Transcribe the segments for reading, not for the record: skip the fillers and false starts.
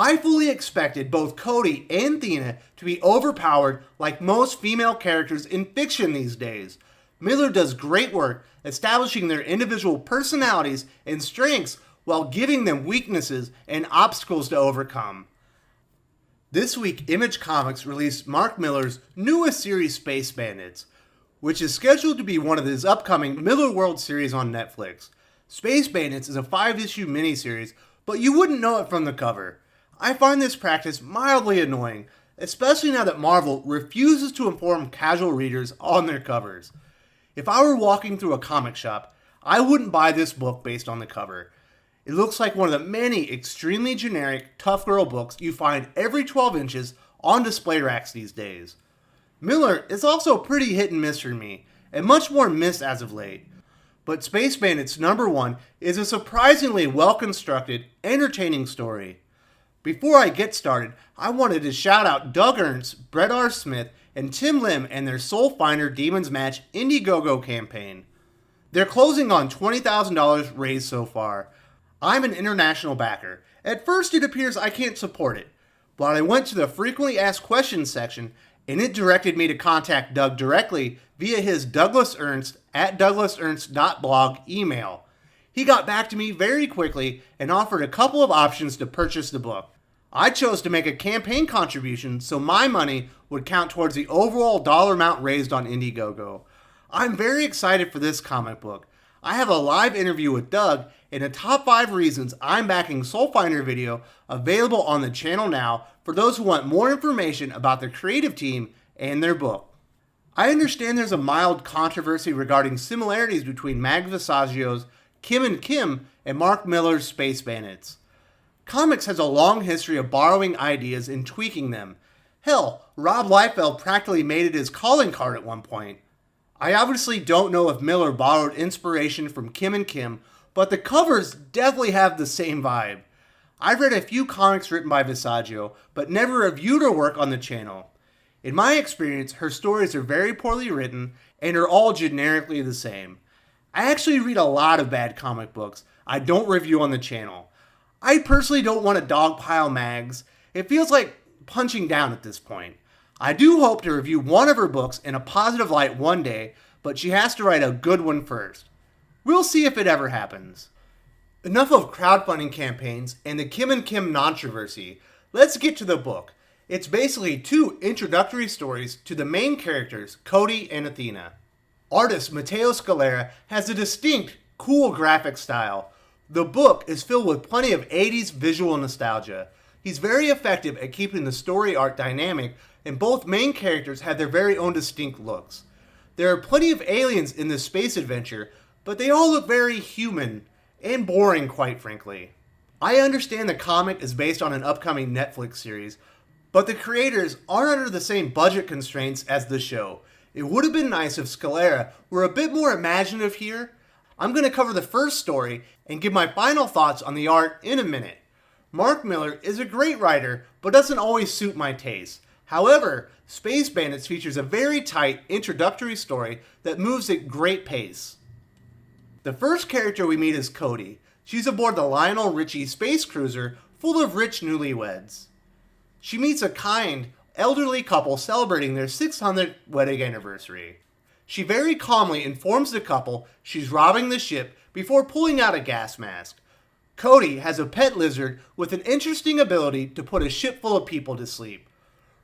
I fully expected both Cody and Thena to be overpowered like most female characters in fiction these days. Millar does great work establishing their individual personalities and strengths while giving them weaknesses and obstacles to overcome. This week, Image Comics released Mark Millar's newest series, Space Bandits, which is scheduled to be one of his upcoming Millarworld series on Netflix. Space Bandits is a 5-issue miniseries, but you wouldn't know it from the cover. I find this practice mildly annoying, especially now that Marvel refuses to inform casual readers on their covers. If I were walking through a comic shop, I wouldn't buy this book based on the cover. It looks like one of the many extremely generic tough girl books you find every 12 inches on display racks these days. Millar is also pretty hit and miss for me, and much more missed as of late. But Space Bandits #1 is a surprisingly well-constructed, entertaining story. Before I get started, I wanted to shout out Doug Ernst, Brett R. Smith, and Tim Lim and their Soul Finder Demons Match Indiegogo campaign. They're closing on $20,000 raised so far. I'm an international backer. At first it appears I can't support it, but I went to the frequently asked questions section and it directed me to contact Doug directly via his douglasernst@douglasernst.blog email. He got back to me very quickly and offered a couple of options to purchase the book. I chose to make a campaign contribution so my money would count towards the overall dollar amount raised on Indiegogo. I'm very excited for this comic book. I have a live interview with Doug and a top 5 reasons I'm backing Soul Finder video available on the channel now for those who want more information about the creative team and their book. I understand there's a mild controversy regarding similarities between Mag Visaggio's Kim and Kim and Mark Millar's Space Bandits. Comics has a long history of borrowing ideas and tweaking them. Hell, Rob Liefeld practically made it his calling card at one point. I obviously don't know if Millar borrowed inspiration from Kim and Kim, but the covers definitely have the same vibe. I've read a few comics written by Visaggio, but never reviewed her work on the channel. In my experience, her stories are very poorly written and are all generically the same. I actually read a lot of bad comic books I don't review on the channel. I personally don't want to dogpile Mags. It feels like punching down at this point. I do hope to review one of her books in a positive light one day, but she has to write a good one first. We'll see if it ever happens. Enough of crowdfunding campaigns and the Kim and Kim controversy. Let's get to the book. It's basically 2 introductory stories to the main characters, Cody and Thena. Artist Matteo Scalera has a distinct, cool graphic style. The book is filled with plenty of 80s visual nostalgia. He's very effective at keeping the story art dynamic, and both main characters have their very own distinct looks. There are plenty of aliens in this space adventure, but they all look very human, and boring quite frankly. I understand the comic is based on an upcoming Netflix series, but the creators aren't under the same budget constraints as the show. It would have been nice if Scalera were a bit more imaginative here. I'm going to cover the first story and give my final thoughts on the art in a minute. Mark Millar is a great writer, but doesn't always suit my taste. However, Space Bandits features a very tight introductory story that moves at great pace. The first character we meet is Cody. She's aboard the Lionel Richie space cruiser full of rich newlyweds. She meets a kind, elderly couple celebrating their 600th wedding anniversary. She very calmly informs the couple she's robbing the ship before pulling out a gas mask. Cody has a pet lizard with an interesting ability to put a ship full of people to sleep.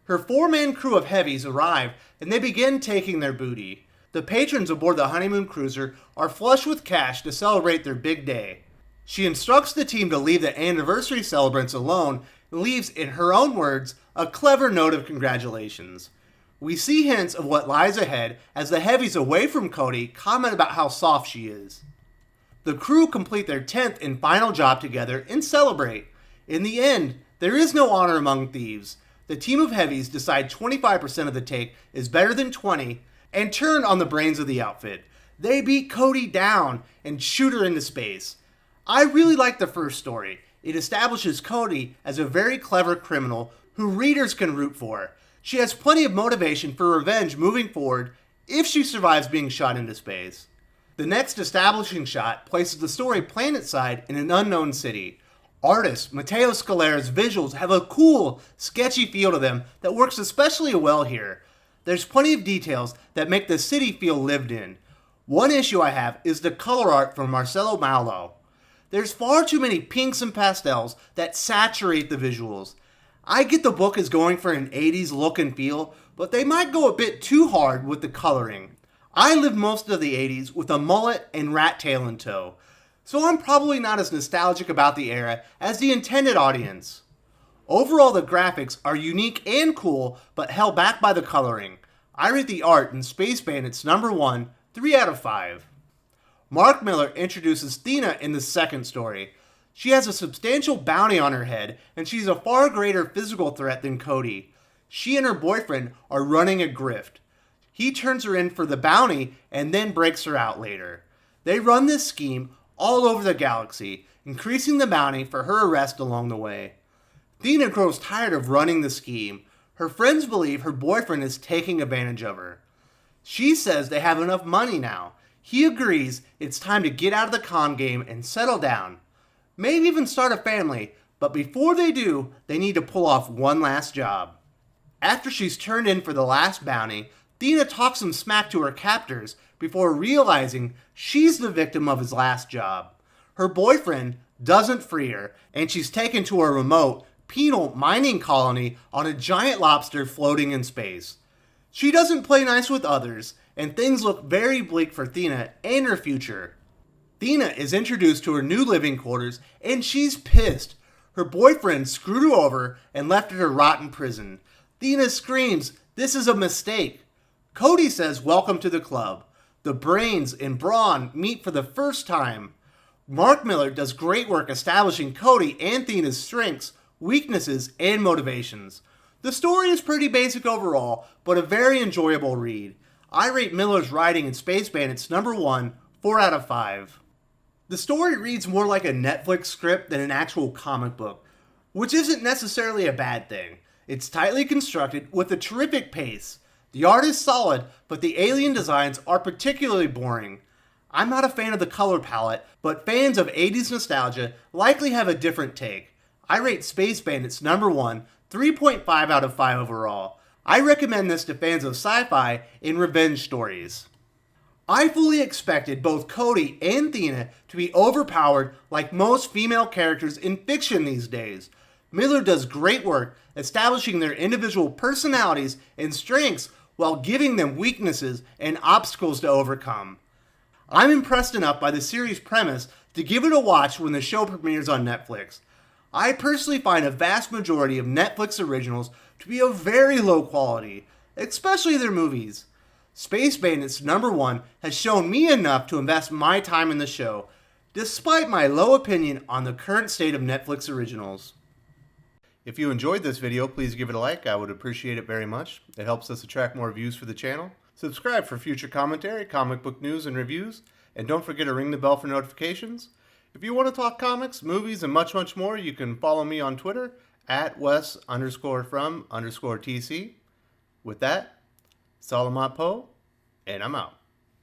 Her 4-man crew of heavies arrive and they begin taking their booty. The patrons aboard the honeymoon cruiser are flush with cash to celebrate their big day. She instructs the team to leave the anniversary celebrants alone and leaves, in her own words, a clever note of congratulations. We see hints of what lies ahead as the heavies away from Cody comment about how soft she is. The crew complete their 10th and final job together and celebrate. In the end, there is no honor among thieves. The team of heavies decide 25% of the take is better than 20 and turn on the brains of the outfit. They beat Cody down and shoot her into space. I really like the first story. It establishes Cody as a very clever criminal who readers can root for. She has plenty of motivation for revenge moving forward if she survives being shot into space. The next establishing shot places the story planet-side in an unknown city. Artist Matteo Scalera's visuals have a cool, sketchy feel to them that works especially well here. There's plenty of details that make the city feel lived in. One issue I have is the color art from Marcelo Malo. There's far too many pinks and pastels that saturate the visuals. I get the book is going for an 80s look and feel, but they might go a bit too hard with the coloring. I lived most of the 80s with a mullet and rat tail in tow, so I'm probably not as nostalgic about the era as the intended audience. Overall, the graphics are unique and cool, but held back by the coloring. I rate the art in Space Bandits #1, 3 out of 5. Mark Millar introduces Thena in the second story. She has a substantial bounty on her head, and she's a far greater physical threat than Cody. She and her boyfriend are running a grift. He turns her in for the bounty and then breaks her out later. They run this scheme all over the galaxy, increasing the bounty for her arrest along the way. Deena grows tired of running the scheme. Her friends believe her boyfriend is taking advantage of her. She says they have enough money now. He agrees it's time to get out of the con game and settle down. Maybe even start a family, but before they do, they need to pull off one last job. After she's turned in for the last bounty, Deena talks some smack to her captors before realizing she's the victim of his last job. Her boyfriend doesn't free her, and she's taken to a remote, penal mining colony on a giant lobster floating in space. She doesn't play nice with others, and things look very bleak for Thena and her future. Thena is introduced to her new living quarters, and she's pissed. Her boyfriend screwed her over and left her to rot in prison. Thena screams, "This is a mistake." Cody says, "Welcome to the club." The brains and brawn meet for the first time. Mark Millar does great work establishing Cody and Thena's strengths, weaknesses, and motivations. The story is pretty basic overall, but a very enjoyable read. I rate Millar's writing in Space Bandits #1, 4 out of 5. The story reads more like a Netflix script than an actual comic book, which isn't necessarily a bad thing. It's tightly constructed with a terrific pace. The art is solid, but the alien designs are particularly boring. I'm not a fan of the color palette, but fans of 80s nostalgia likely have a different take. I rate Space Bandits #1, 3.5 out of 5 overall. I recommend this to fans of sci-fi and revenge stories. I fully expected both Cody and Thena to be overpowered like most female characters in fiction these days. Millar does great work establishing their individual personalities and strengths while giving them weaknesses and obstacles to overcome. I'm impressed enough by the series' premise to give it a watch when the show premieres on Netflix. I personally find a vast majority of Netflix originals to be of very low quality, especially their movies. Space Bandits #1 has shown me enough to invest my time in the show, despite my low opinion on the current state of Netflix originals. If you enjoyed this video, please give it a like. I would appreciate it very much. It helps us attract more views for the channel. Subscribe for future commentary, comic book news, and reviews. And don't forget to ring the bell for notifications. If you want to talk comics, movies, and much, much more, you can follow me on Twitter at Wes_from_TC. With that, Salamat Po, and I'm out.